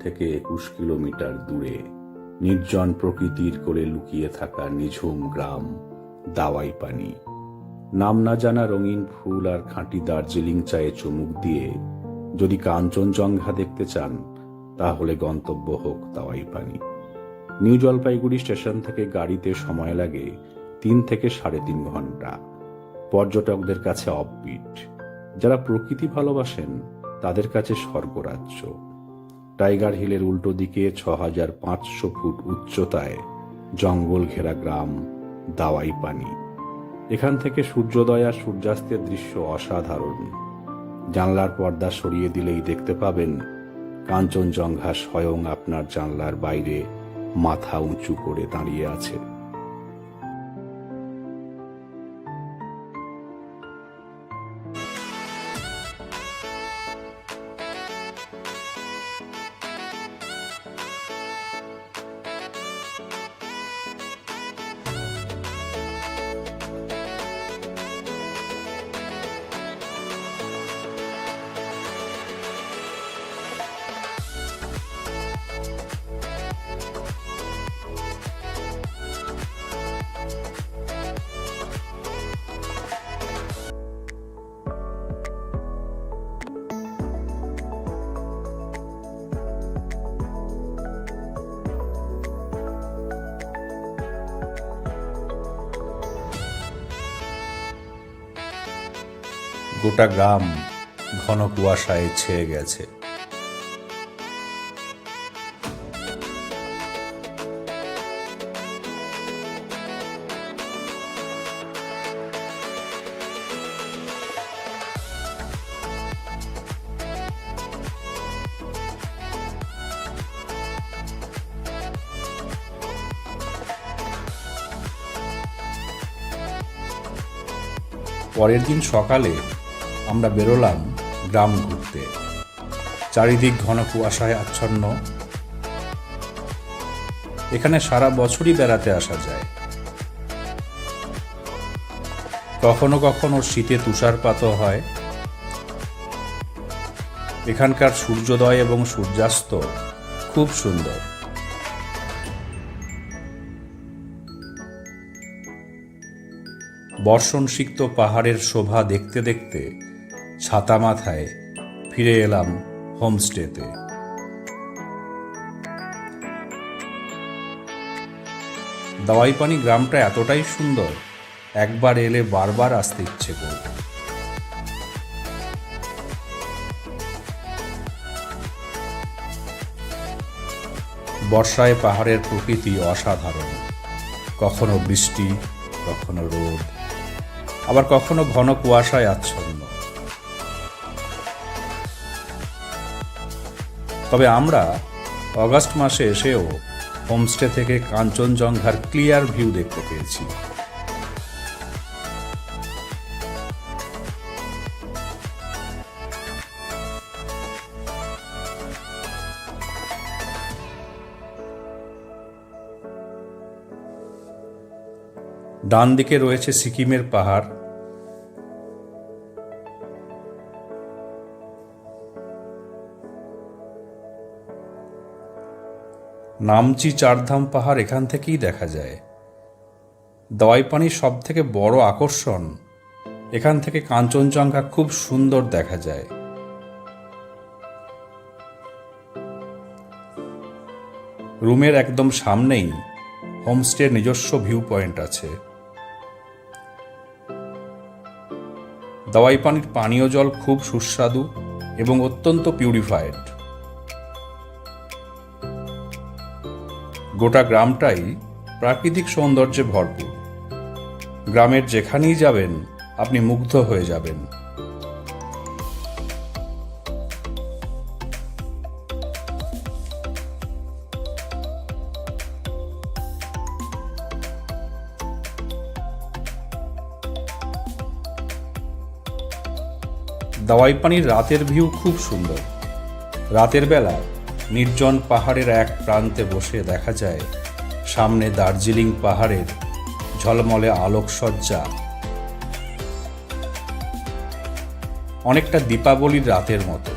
থেকে 21 কিলোমিটার দূরে নির্জন প্রকৃতির কোলে লুকিয়ে থাকা নিঝুম গ্রাম দাওয়াইপানি। নাম না জানা রঙিন ফুল আর খাঁটি দার্জিলিং চায়ে চুমুক দিয়ে যদি কাঞ্চনজঙ্ঘা দেখতে চান, তাহলে গন্তব্য হোক দাওয়াইপানি। নিউ জলপাইগুড়ি স্টেশন থেকে গাড়িতে সময় লাগে 3 থেকে 3.5 ঘন্টা। পর্যটকদের কাছে অফবিট, যারা প্রকৃতি ভালোবাসেন তাদের কাছে স্বর্গরাজ্য। টাইগার হিলের উল্টো দিকে 6500 ফুট উচ্চতায় জঙ্গল ঘেরা গ্রাম দাওয়াইপানি। এখান থেকে সূর্যোদয় আর সূর্যাস্তের দৃশ্য অসাধারণ। জানলার পর্দা সরিয়ে দিলেই দেখতে পাবেন কাঞ্চনজঙ্ঘা স্বয়ং আপনার জানলার বাইরে মাথা উঁচু করে দাঁড়িয়ে আছে। গোটা গ্রাম ঘন কুয়াশায় ছেয়ে গেছে। পরের দিন সকালে আমরা বেরোলাম গ্রাম ঘুরতে। চারিদিক ঘন কুয়াশায় আচ্ছন্ন। এখানে সারা বছরই বেড়াতে আসা যায়। কখনো কখনো শীতে তুষারপাতও হয়। এখানকার সূর্যোদয় এবং সূর্যাস্ত খুব সুন্দর। বর্ষণসিক্ত পাহাড়ের শোভা দেখতে দেখতে ছাতা মাথায় ফিরে এলাম হোমস্টেতে। দাওয়াইপানি গ্রামটা এতটাই সুন্দর, একবার এলে বারবার আসতে ইচ্ছে করবে। বর্ষায় পাহাড়ের প্রকৃতি অসাধারণ। কখনো বৃষ্টি, কখনো রোদ, আবার কখনো ঘন কুয়াশায় আচ্ছন্ন। তবে আমরা অগাস্ট মাসে এসেও হোমস্টে থেকে কাঞ্চনজঙ্ঘার ক্লিয়ার ভিউ দেখতে পেয়েছি। ডান দিকে রয়েছে সিকিমের পাহাড়। নামচি চারধাম পাহাড় এখান থেকেই দেখা যায়। দাওয়াইপানির সব থেকে বড় আকর্ষণ, এখান থেকে কাঞ্চনজঙ্ঘা খুব সুন্দর দেখা যায়। রুমের একদম সামনেই হোমস্টের নিজস্ব ভিউ পয়েন্ট আছে। দাওয়াইপানির পানীয় জল খুব সুস্বাদু এবং অত্যন্ত পিউরিফাইড। গোটা গ্রামটাই প্রাকৃতিক সৌন্দর্যে ভরপুর। গ্রামের যেখানেই যাবেন আপনি মুগ্ধ হয়ে যাবেন। দাওয়াইপানির রাতের ভিউ খুব সুন্দর। রাতের বেলা নির্জন পাহাড়ের এক প্রান্তে বসে দেখা যায় সামনে দার্জিলিং পাহাড়ের ঝলমলে আলোকসজ্জা। অনেকটা দীপাবলির রাতের মতো।